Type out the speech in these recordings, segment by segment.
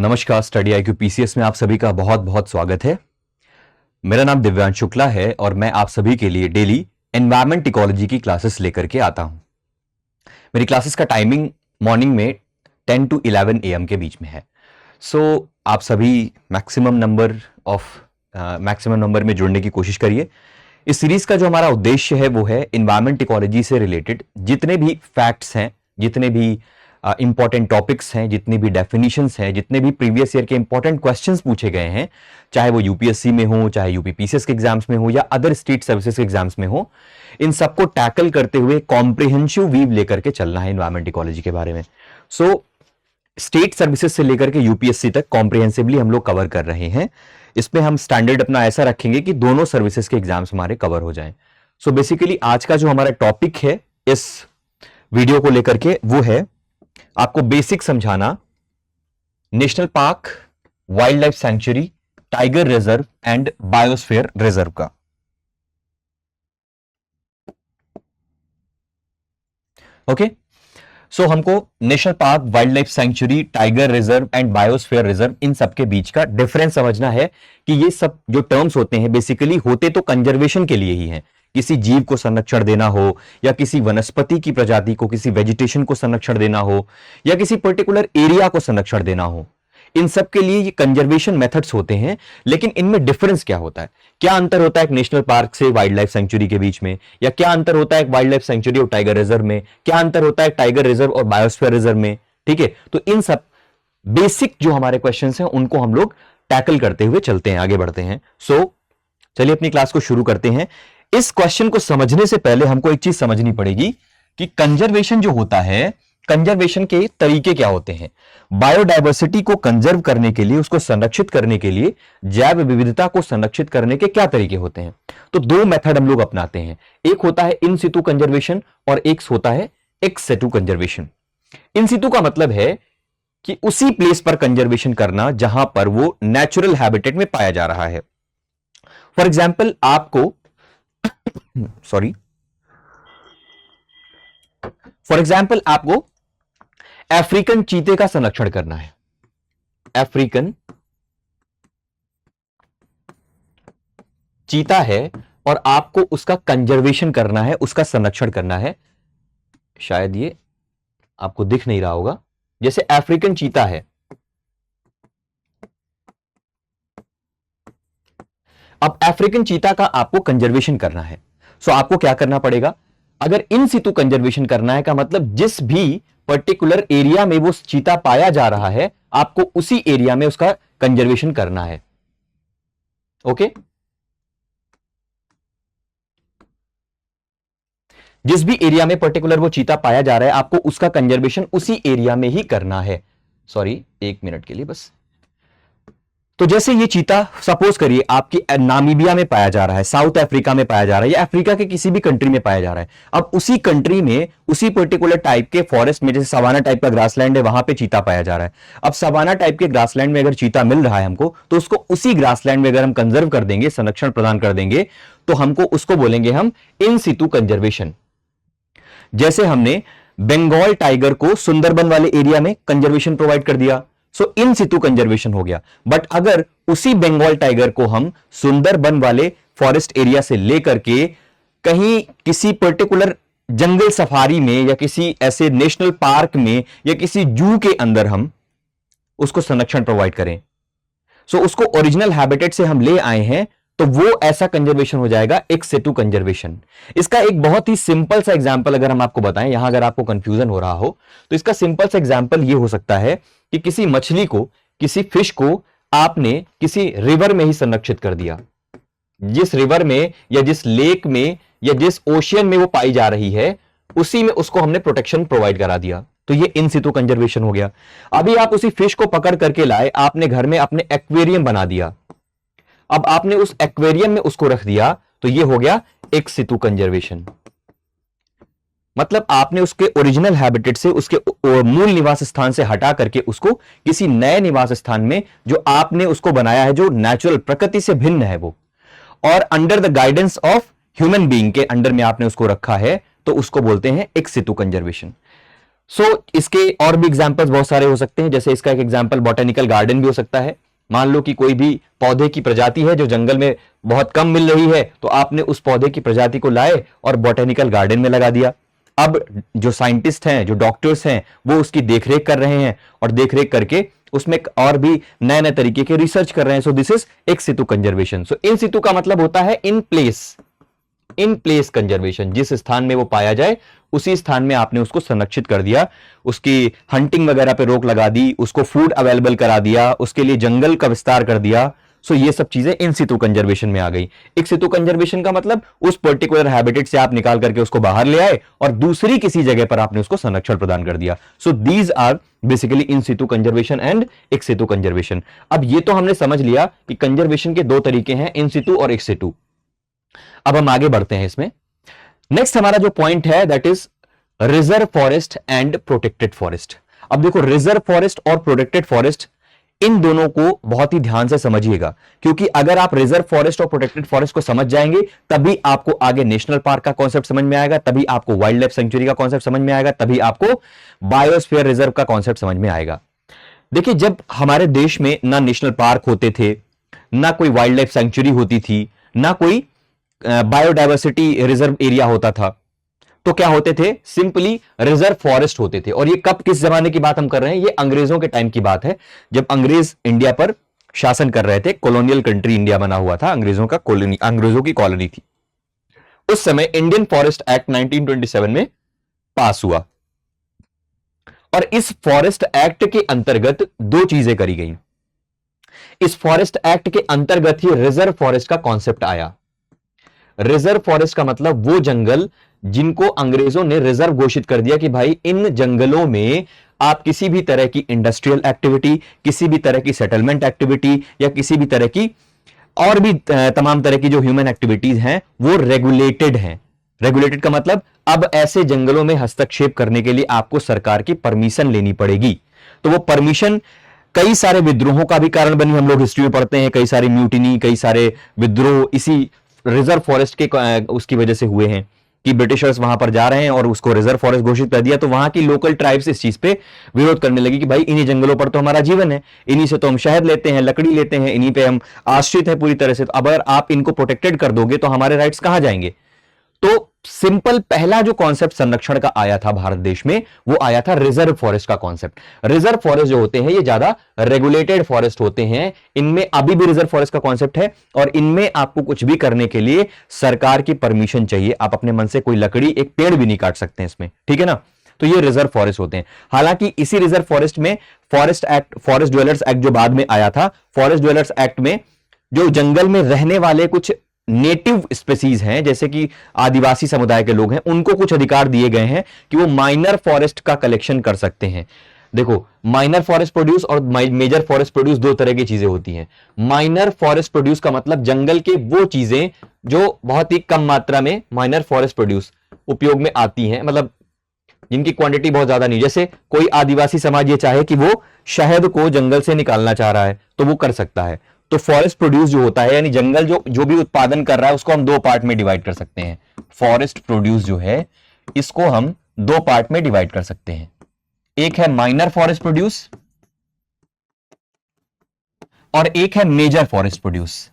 नमस्कार। Study IQ PCS में आप सभी का बहुत बहुत स्वागत है। मेरा नाम दिव्यांश शुक्ला है और मैं आप सभी के लिए डेली एनवायरमेंट इकोलॉजी की क्लासेस लेकर के आता हूं। मेरी क्लासेस का टाइमिंग मॉर्निंग में 10 to 11 AM के बीच में है। आप सभी मैक्सिमम नंबर में जुड़ने की कोशिश करिए। इस सीरीज का जो हमारा उद्देश्य है वो है एनवायरमेंट इकोलॉजी से रिलेटेड जितने भी फैक्ट्स हैं, जितने भी इंपॉर्टेंट टॉपिक्स हैं, जितनी भी डेफिनेशंस हैं, जितने भी प्रीवियस ईयर के इंपॉर्टेंट क्वेश्चंस पूछे गए हैं, चाहे वो यूपीएससी में हो, चाहे यूपी पीसीएस के एग्जाम्स में हो या अदर स्टेट सर्विसेज के एग्जाम्स में हो, इन सबको टैकल करते हुए कॉम्प्रिहेंसिव व्यू लेकर के चलना है एनवायरमेंट इकोलॉजी के बारे में। स्टेट सर्विसेज से लेकर के यूपीएससी तक कॉम्प्रिहेंसिवली हम लोग कवर कर रहे हैं। इसमें हम स्टैंडर्ड अपना ऐसा रखेंगे कि दोनों सर्विसेज के एग्जाम्स हमारे कवर हो जाएं। बेसिकली आज का जो हमारा टॉपिक है इस वीडियो को लेकर के वो है आपको बेसिक समझाना national park, wild life sanctuary, tiger reserve and biosphere reserve का। ओके, हमको national park, wild life sanctuary, tiger reserve and biosphere reserve in सब के बीच का डिफरेंस समझना है कि ये सब जो टर्म्स होते हैं बेसिकली होते तो कंजर्वेशन के लिए ही हैं। किसी जीव को संरक्षण देना हो या किसी वनस्पति की प्रजाति को, किसी वेजिटेशन को संरक्षण देना हो या किसी पर्टिकुलर एरिया को संरक्षण देना हो, इन सब के लिए ये कंजर्वेशन मेथड्स होते हैं। लेकिन इनमें डिफरेंस क्या होता है? क्या अंतर होता है एक नेशनल पार्क से वाइल्ड लाइफ सेंचुरी के बीच में, या क्या अंतर होता है एक वाइल्ड लाइफ सेंचुरी और टाइगर रिजर्व में, क्या अंतर होता है टाइगर रिजर्व और बायोस्फीयर रिजर्व में? ठीक है, तो इन सब बेसिक जो हमारे क्वेश्चंस हैं उनको हम लोग टैकल करते हुए चलते हैं, आगे बढ़ते हैं। चलिए अपनी क्लास को शुरू करते हैं। इस क्वेश्चन को समझने से पहले हमको एक चीज समझनी पड़ेगी कि कंजर्वेशन जो होता है, कंजर्वेशन के तरीके क्या होते हैं। बायोडायवर्सिटी को कंजर्व करने के लिए, उसको संरक्षित करने के लिए, जैव विविधता को संरक्षित करने के क्या तरीके होते हैं? तो दो मेथड हम लोग अपनाते हैं। एक होता है इन सितु कंजर्वेशन और एक होता है एक्स सितु कंजर्वेशन। इन सितु का मतलब है कि उसी प्लेस पर कंजर्वेशन करना जहां पर वो नेचुरल हैबिटेट में पाया जा रहा है। फॉर एग्जाम्पल आपको आपको अफ्रीकन चीते का संरक्षण करना है। अफ्रीकन चीता है और आपको उसका कंजर्वेशन करना है, उसका संरक्षण करना है। शायद ये आपको दिख नहीं रहा होगा। जैसे अफ्रीकन चीता है, अब अफ्रीकन चीता का आपको कंजर्वेशन करना है। आपको क्या करना पड़ेगा? अगर इन सितु कंजर्वेशन करना है का मतलब जिस भी पर्टिकुलर एरिया में वो चीता पाया जा रहा है, आपको उसी एरिया में उसका कंजर्वेशन करना है। ओके, जिस भी एरिया में पर्टिकुलर वो चीता पाया जा रहा है, आपको उसका कंजर्वेशन उसी एरिया में ही करना है। एक मिनट के लिए बस। तो जैसे ये चीता सपोज करिए आपकी नामीबिया में पाया जा रहा है, साउथ अफ्रीका में पाया जा रहा है, या अफ्रीका के किसी भी कंट्री में पाया जा रहा है। अब उसी कंट्री में उसी पर्टिकुलर टाइप के फॉरेस्ट में, जैसे सवाना टाइप का ग्रासलैंड है, वहां पे चीता पाया जा रहा है। अब सवाना टाइप के ग्रासलैंड में अगर चीता मिल रहा है हमको, तो उसको उसी ग्रासलैंड में अगर हम कंजर्व कर देंगे, संरक्षण प्रदान कर देंगे, तो हमको उसको बोलेंगे हम इन सितु कंजर्वेशन। जैसे हमने बंगाल टाइगर को सुंदरबन वाले एरिया में कंजर्वेशन प्रोवाइड कर दिया, इन सितु कंजर्वेशन हो गया। बट अगर उसी बंगाल टाइगर को हम सुंदरबन वाले फॉरेस्ट एरिया से लेकर के कहीं किसी पर्टिकुलर जंगल सफारी में या किसी ऐसे नेशनल पार्क में या किसी जू के अंदर हम उसको संरक्षण प्रोवाइड करें, उसको ओरिजिनल हैबिटेट से हम ले आए हैं, तो वो ऐसा कंजर्वेशन हो जाएगा एक्स सितु कंजर्वेशन। इसका एक बहुत ही सिंपल सा एग्जांपल अगर हम आपको बताएं, यहां अगर आपको कंफ्यूजन हो रहा हो तो इसका सिंपल सा एग्जांपल ये हो सकता है कि किसी मछली को, किसी फिश को आपने किसी रिवर में ही संरक्षित कर दिया। जिस रिवर में या जिस लेक में या जिस ओशियन में वो पाई जा रही है, उसी में उसको हमने प्रोटेक्शन प्रोवाइड करा दिया, तो ये इन सितु कंजर्वेशन हो गया। अभी आप उसी फिश को पकड़ करके लाए, आपने घर में अपने एक्वेरियम बना दिया, अब आपने उस एक्वेरियम में उसको रख दिया, तो ये हो गया एक्स सितु कंजर्वेशन। मतलब आपने उसके ओरिजिनल हैबिटेट से, उसके मूल निवास स्थान से हटा करके उसको किसी नए निवास स्थान में, जो आपने उसको बनाया है, जो नेचुरल प्रकृति से भिन्न है वो, और under the guidance of human being के अंडर में आपने उसको रखा है, तो उसको बोलते हैं एक्स सितु कंजर्वेशन। इसके और भी एग्जांपल्स बहुत सारे हो सकते हैं, जैसे इसका एक एग्जांपल बॉटेनिकल गार्डन भी हो सकता है। मान लो कि कोई भी पौधे की प्रजाति है जो जंगल में बहुत कम मिल रही है, तो आपने उस पौधे की प्रजाति को लाए और बॉटेनिकल गार्डन में लगा दिया। अब जो साइंटिस्ट हैं, जो डॉक्टर्स हैं, वो उसकी देखरेख कर रहे हैं और देखरेख करके उसमें और भी नए नए तरीके के रिसर्च कर रहे हैं। So this is ex situ conservation. So in situ का मतलब होता है इन प्लेस कंजर्वेशन। जिस स्थान में वो पाया जाए उसी स्थान में आपने उसको संरक्षित कर दिया, उसकी हंटिंग वगैरह पे रोक लगा दी, उसको फूड अवेलेबल करा दिया, उसके लिए जंगल का विस्तार कर दिया। सो ये सब चीजें इन सितु कंजर्वेशन में आ गई। एक सितु कंजर्वेशन का मतलब उस पर्टिकुलर हैबिटेट से आप निकाल करके उसको बाहर ले आए और दूसरी किसी जगह पर आपने उसको संरक्षण प्रदान कर दिया। So these are basically in situ conservation and ex situ conservation. अब ये तो हमने समझ लिया कि कंजर्वेशन के दो तरीके हैं, इन सितु और एक्स सितु। अब हम आगे बढ़ते हैं इसमें। नेक्स्ट हमारा जो पॉइंट है that is reserve forest and protected forest. अब देखो, रिजर्व फॉरेस्ट और प्रोटेक्टेड फॉरेस्ट, इन दोनों को बहुत ही ध्यान से समझिएगा, क्योंकि अगर आप रिजर्व फॉरेस्ट और प्रोटेक्टेड फॉरेस्ट को समझ जाएंगे तभी आपको आगे नेशनल पार्क का कॉन्सेप्ट समझ में आएगा, तभी आपको वाइल्ड लाइफ सेंचुरी का कॉन्सेप्ट समझ में आएगा, तभी आपको बायोस्फीयर रिजर्व का कॉन्सेप्ट समझ में आएगा। देखिए, जब हमारे देश में ना नेशनल पार्क होते थे, ना कोई वाइल्ड लाइफ सेंचुरी होती थी, ना कोई बायोडाइवर्सिटी रिजर्व एरिया होता था, तो क्या होते थे? सिंपली रिजर्व फॉरेस्ट होते थे। और ये कब, किस जमाने की बात हम कर रहे हैं? ये अंग्रेजों के टाइम की बात है, जब अंग्रेज इंडिया पर शासन कर रहे थे। कॉलोनियल कंट्री इंडिया बना हुआ था, अंग्रेजों का कॉलोनी, अंग्रेजों की कॉलोनी थी। उस समय इंडियन फॉरेस्ट एक्ट 1927 में पास हुआ और इस फॉरेस्ट एक्ट के अंतर्गत दो चीजें करी गई। इस फॉरेस्ट एक्ट के अंतर्गत ही रिजर्व फॉरेस्ट का कॉन्सेप्ट आया। रिजर्व फॉरेस्ट का मतलब वो जंगल जिनको अंग्रेजों ने रिजर्व घोषित कर दिया कि भाई इन जंगलों में आप किसी भी तरह की इंडस्ट्रियल एक्टिविटी, किसी भी तरह की सेटलमेंट एक्टिविटी या किसी भी तरह की और भी तमाम तरह की जो ह्यूमन एक्टिविटीज हैं वो रेगुलेटेड हैं। रेगुलेटेड का मतलब अब ऐसे जंगलों में हस्तक्षेप करने के लिए आपको सरकार की परमिशन लेनी पड़ेगी। तो वो परमिशन कई सारे विद्रोहों का भी कारण बनी। हम लोग हिस्ट्री में पढ़ते हैं कई सारी म्यूटिनी, कई सारे विद्रोह इसी रिजर्व फॉरेस्ट के उसकी वजह से हुए हैं कि ब्रिटिशर्स वहां पर जा रहे हैं और उसको रिजर्व फॉरेस्ट घोषित कर दिया, तो वहां की लोकल ट्राइब्स इस चीज पे विरोध करने लगी कि भाई इन्हीं जंगलों पर तो हमारा जीवन है, इन्हीं से तो हम शहद लेते हैं, लकड़ी लेते हैं, इन्हीं पे हम आश्रित हैं पूरी तरह से। तो अगर आप इनको प्रोटेक्टेड कर दोगे तो हमारे राइट्स कहां जाएंगे? तो सिंपल पहला जो कॉन्सेप्ट संरक्षण का आया था भारत देश में, वो आया था रिजर्व फॉरेस्ट का कॉन्सेप्ट। रिजर्व फॉरेस्ट जो होते हैं ये ज्यादा रेगुलेटेड फॉरेस्ट होते हैं। इनमें अभी भी रिजर्व फॉरेस्ट का कॉन्सेप्ट है और इनमें आपको कुछ भी करने के लिए सरकार की परमिशन चाहिए। आप अपने मन से कोई लकड़ी, एक पेड़ भी नहीं काट सकते हैं इसमें, ठीक है ना? तो ये रिजर्व फॉरेस्ट होते हैं। हालांकि इसी रिजर्व फॉरेस्ट में forest act, forest dwellers act जो बाद में आया था, फॉरेस्ट ड्वेलर्स एक्ट में जो जंगल में रहने वाले कुछ नेटिव स्पीसीज हैं, जैसे कि आदिवासी समुदाय के लोग हैं, उनको कुछ अधिकार दिए गए हैं कि वो माइनर फॉरेस्ट का कलेक्शन कर सकते हैं। देखो, माइनर फॉरेस्ट प्रोड्यूस और मेजर फॉरेस्ट प्रोड्यूस दो तरह की चीजें होती हैं। माइनर फॉरेस्ट प्रोड्यूस का मतलब जंगल के वो चीजें जो बहुत ही कम मात्रा में माइनर फॉरेस्ट प्रोड्यूस उपयोग में आती हैं, मतलब जिनकी क्वांटिटी बहुत ज्यादा नहीं। जैसे कोई आदिवासी समाज ये चाहे कि वो शहद को जंगल से निकालना चाह रहा है तो वो कर सकता है। तो फॉरेस्ट प्रोड्यूस जो होता है, यानी जंगल जो भी उत्पादन कर रहा है, उसको हम दो पार्ट में डिवाइड कर सकते हैं। फॉरेस्ट प्रोड्यूस जो है इसको हम दो पार्ट में डिवाइड कर सकते हैं। एक है माइनर फॉरेस्ट प्रोड्यूस और एक है major forest produce.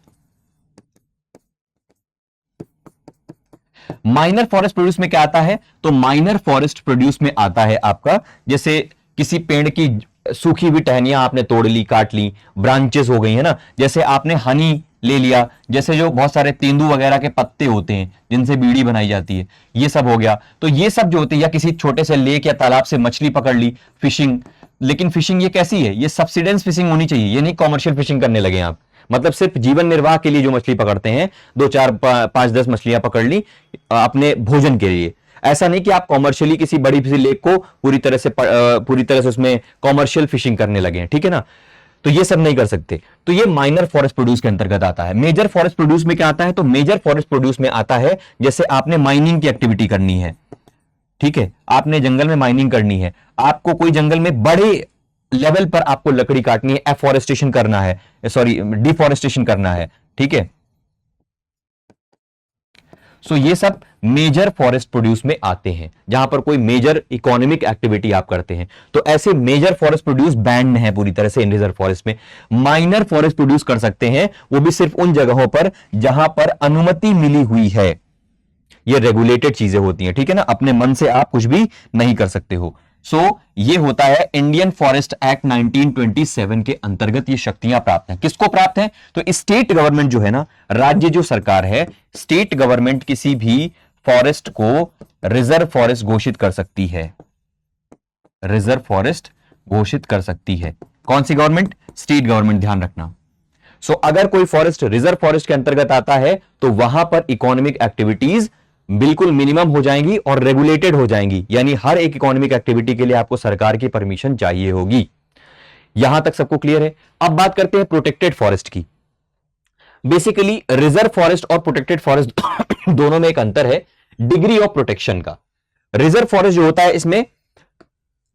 Minor forest produce में क्या आता है? तो माइनर फॉरेस्ट प्रोड्यूस में आता है आपका, जैसे किसी पेड़ की सूखी हुई टहनियां आपने तोड़ ली, काट ली, ब्रांचेस हो गई है ना, जैसे आपने हनी ले लिया, जैसे जो बहुत सारे तेंदू वगैरह के पत्ते होते हैं जिनसे बीड़ी बनाई जाती है, ये सब हो गया। तो ये सब जो होती है, या किसी छोटे से लेक या तालाब से मछली पकड़ ली, फिशिंग। लेकिन फिशिंग ये कैसी है? ये सब्सिडेंस फिशिंग होनी चाहिए, ये नहीं कॉमर्शियल फिशिंग करने लगे आप। मतलब सिर्फ जीवन निर्वाह के लिए जो मछली पकड़ते हैं, 2 4 5 10 मछलियां पकड़ ली अपने भोजन के लिए। ऐसा नहीं कि आप कॉमर्शियली किसी बड़ी सी लेक को पूरी तरह से उसमें कॉमर्शियल फिशिंग करने लगे हैं, ठीक है ना? तो ये सब नहीं कर सकते। तो ये माइनर फॉरेस्ट प्रोड्यूस के अंतर्गत आता है। मेजर फॉरेस्ट प्रोड्यूस में क्या आता है? तो मेजर फॉरेस्ट प्रोड्यूस में आता है जैसे आपने माइनिंग की एक्टिविटी करनी है, ठीक है, आपने जंगल में माइनिंग करनी है, आपको कोई जंगल में बड़े लेवल पर आपको लकड़ी काटनी है, एफॉरेस्टेशन करना है, सॉरी डिफॉरेस्टेशन करना है, ठीक है। सो ये सब मेजर फॉरेस्ट प्रोड्यूस में आते हैं, जहां पर कोई मेजर इकोनॉमिक एक्टिविटी आप करते हैं। तो ऐसे मेजर फॉरेस्ट प्रोड्यूस बैंड है पूरी तरह से इन रिजर्व फॉरेस्ट में। माइनर फॉरेस्ट प्रोड्यूस कर सकते हैं, वो भी सिर्फ उन जगहों पर जहां पर अनुमति मिली हुई है। ये रेगुलेटेड चीजें होती हैं, ठीक है ना, अपने मन से आप कुछ भी नहीं कर सकते हो। ये होता है इंडियन फॉरेस्ट एक्ट 1927 के अंतर्गत ये शक्तियां प्राप्त हैं। किसको प्राप्त हैं? तो स्टेट गवर्नमेंट जो है ना, राज्य जो सरकार है, स्टेट गवर्नमेंट किसी भी फॉरेस्ट को रिजर्व फॉरेस्ट घोषित कर सकती है। रिजर्व फॉरेस्ट घोषित कर सकती है। कौन सी गवर्नमेंट? स्टेट गवर्नमेंट, ध्यान रखना। अगर कोई फॉरेस्ट रिजर्व फॉरेस्ट के अंतर्गत आता है तो वहां पर इकोनॉमिक एक्टिविटीज बिल्कुल मिनिमम हो जाएंगी और रेगुलेटेड हो जाएंगी, यानी हर एक इकोनॉमिक एक्टिविटी के लिए आपको सरकार की परमिशन चाहिए होगी। यहां तक सबको क्लियर है? अब बात करते हैं प्रोटेक्टेड फॉरेस्ट की। बेसिकली रिजर्व फॉरेस्ट और प्रोटेक्टेड फॉरेस्ट दोनों में एक अंतर है, डिग्री ऑफ प्रोटेक्शन का। रिजर्व फॉरेस्ट जो होता है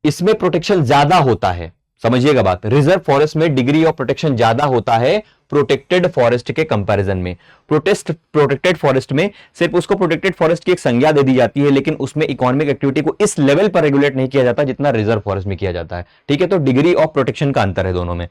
इसमें प्रोटेक्शन ज्यादा होता है। समझिएगा बात, रिजर्व फॉरेस्ट में डिग्री ऑफ प्रोटेक्शन ज्यादा होता है प्रोटेक्टेड फॉरेस्ट के कंपैरिजन में। प्रोटेक्टेड फॉरेस्ट में सिर्फ उसको प्रोटेक्टेड फॉरेस्ट की एक संज्ञा दे दी जाती है, लेकिन उसमें इकोनॉमिक एक्टिविटी को इस लेवल पर रेगुलेट नहीं किया जाता जितना रिजर्व फॉरेस्ट में किया जाता है, ठीक है। तो डिग्री ऑफ प्रोटेक्शन का अंतर है दोनों में।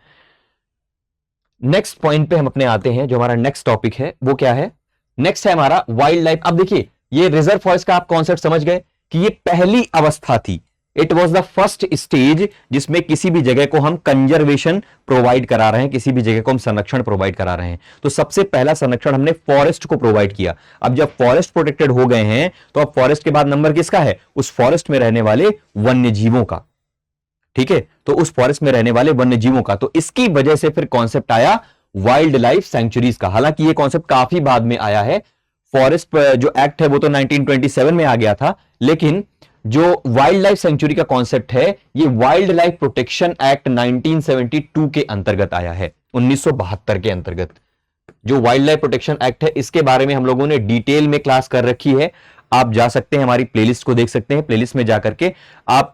नेक्स्ट पॉइंट पे हम अपने आते हैं, जो हमारा नेक्स्ट टॉपिक है वो क्या है? नेक्स्ट है हमारा वाइल्ड लाइफ। अब देखिए, ये रिजर्व फॉरेस्ट का आप कॉन्सेप्ट समझ गए कि ये पहली अवस्था थी। It was the first stage जिसमें किसी भी जगह को हम कंजर्वेशन प्रोवाइड करा रहे हैं, किसी भी जगह को हम संरक्षण प्रोवाइड करा रहे हैं। तो सबसे पहला संरक्षण हमने फॉरेस्ट को प्रोवाइड किया। अब जब फॉरेस्ट प्रोटेक्टेड हो गए हैं तो अब फॉरेस्ट के बाद नंबर किसका है? उस फॉरेस्ट में रहने वाले वन्य जीवों का, ठीक है। तो उस फॉरेस्ट में रहने वाले वन्य जीवों का, तो इसकी वजह से फिर कॉन्सेप्ट आया वाइल्ड लाइफ सेंचुरीज का। हालांकि ये कॉन्सेप्ट काफी बाद में आया है। फॉरेस्ट जो एक्ट है वो तो 1927 में आ गया था, लेकिन जो वाइल्ड लाइफ सेंचुरी का कॉन्सेप्ट है ये वाइल्ड लाइफ प्रोटेक्शन एक्ट 1972 के अंतर्गत आया है, 1972 के अंतर्गत। जो वाइल्ड लाइफ प्रोटेक्शन एक्ट है इसके बारे में हम लोगों ने डिटेल में क्लास कर रखी है। आप जा सकते हैं, हमारी प्लेलिस्ट को देख सकते हैं। प्लेलिस्ट में जाकर के आप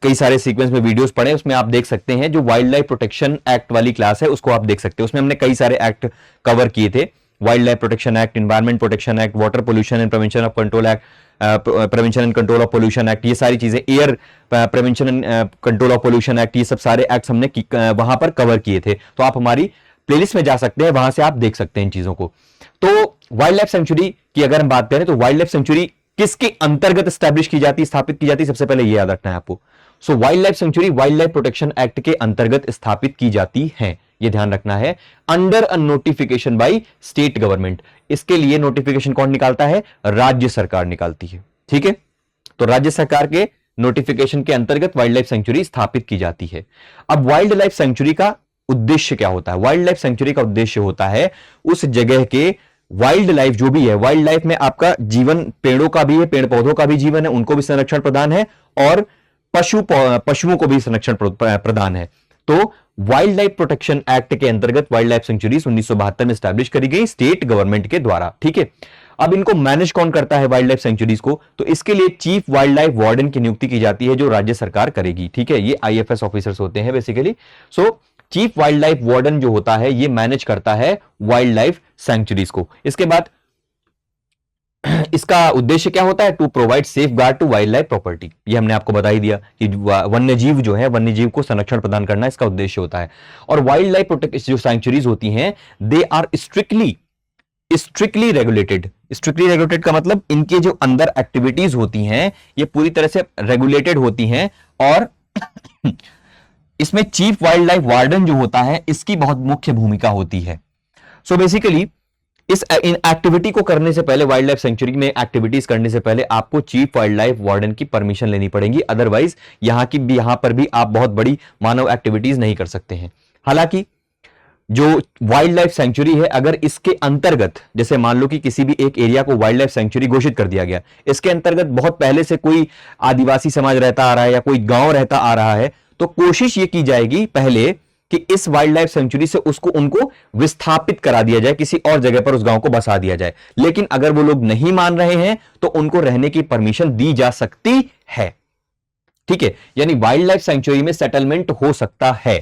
कई सारे सीक्वेंस में वीडियोस पढ़े, उसमें आप देख सकते हैं। जो वाइल्ड लाइफ प्रोटेक्शन एक्ट वाली क्लास है उसको आप देख सकते हैं। उसमें हमने कई सारे एक्ट कवर किए थे, wild life protection act, environment protection act, water pollution and prevention of control act, prevention and control of pollution act, ये सारी चीजें, air prevention and control of pollution act, ये सब सारे एक्ट हमने वहां पर कवर किए थे। तो आप हमारी प्लेलिस्ट में जा सकते हैं, वहां से आप देख सकते हैं इन चीजों को। तो वाइल्ड लाइफ सेंचुरी की अगर हम बात करें तो वाइल्ड लाइफ सेंचुरी किसके अंतर्गत स्टैब्लिश की जाती, स्थापित की जाती, सबसे पहले ये याद रखना है आपको। Wild life sanctuary wild life protection act के अंतर्गत स्थापित की जाती है, ये ध्यान रखना है। Under a notification by state government. इसके लिए नोटिफिकेशन कौन निकालता है? राज्य सरकार निकालती है, ठीक है। तो राज्य सरकार के नोटिफिकेशन के अंतर्गत वाइल्ड लाइफ सेंचुरी स्थापित की जाती है। अब वाइल्ड लाइफ सेंचुरी का उद्देश्य क्या होता है? वाइल्ड लाइफ सेंचुरी का उद्देश्य होता है उस जगह के वाइल्ड लाइफ जो भी है, वाइल्ड लाइफ में आपका जीवन, पेड़ों का भी है, पेड़ पौधों का भी जीवन है, उनको भी संरक्षण प्रदान है, और पशुओं को भी संरक्षण प्रदान है। तो वाइल्ड लाइफ प्रोटेक्शन एक्ट के अंतर्गत वाइल्ड लाइफ सेंचुरीज 1972 में स्टैब्लिश करी गई स्टेट गवर्नमेंट के द्वारा, ठीक है। अब इनको मैनेज कौन करता है वाइल्ड लाइफ सेंचुरीज को? तो इसके लिए चीफ वाइल्ड लाइफ वार्डन की नियुक्ति की जाती है, जो राज्य सरकार करेगी, ठीक है। ये आईएफएस ऑफिसर्स होते हैं basically. Chief wild life warden जो होता है ये मैनेज करता है वाइल्ड लाइफ सेंचुरीज को। इसके बाद इसका उद्देश्य क्या होता है? To provide safeguard to wildlife property. ये हमने आपको बता ही दिया कि वन्य जीव जो है, वन्य जीव को संरक्षण प्रदान करना इसका उद्देश्य होता है। और वाइल्ड लाइफ जो सेंचुरीज होती हैं, they are strictly regulated. Strictly regulated का मतलब इनके जो अंदर एक्टिविटीज होती हैं ये पूरी तरह से रेगुलेटेड होती हैं, और इसमें चीफ वाइल्ड लाइफ वार्डन जो होता है इसकी बहुत मुख्य भूमिका होती है। बेसिकली इन एक्टिविटी को करने से पहले, वाइल्ड लाइफ सेंचुरी में एक्टिविटीज करने से पहले आपको चीफ वाइल्ड लाइफ वार्डन की परमिशन लेनी पड़ेगी, अदरवाइज यहां पर भी आप बहुत बड़ी मानव एक्टिविटीज नहीं कर सकते हैं। हालांकि जो वाइल्ड लाइफ सेंचुरी है, अगर इसके अंतर्गत, जैसे मान लो कि किसी भी एक एरिया को वाइल्ड लाइफ सेंचुरी घोषित कर दिया गया, इसके अंतर्गत बहुत पहले से कोई आदिवासी समाज रहता आ रहा है या कोई गांव रहता आ रहा है, तो कोशिश ये की जाएगी पहले कि इस वाइल्ड लाइफ सेंचुरी से उनको विस्थापित करा दिया जाए, किसी और जगह पर उस गांव को बसा दिया जाए। लेकिन अगर वो लोग नहीं मान रहे हैं तो उनको रहने की परमिशन दी जा सकती है, ठीक है। यानी वाइल्ड लाइफ सेंचुरी में सेटलमेंट हो सकता है,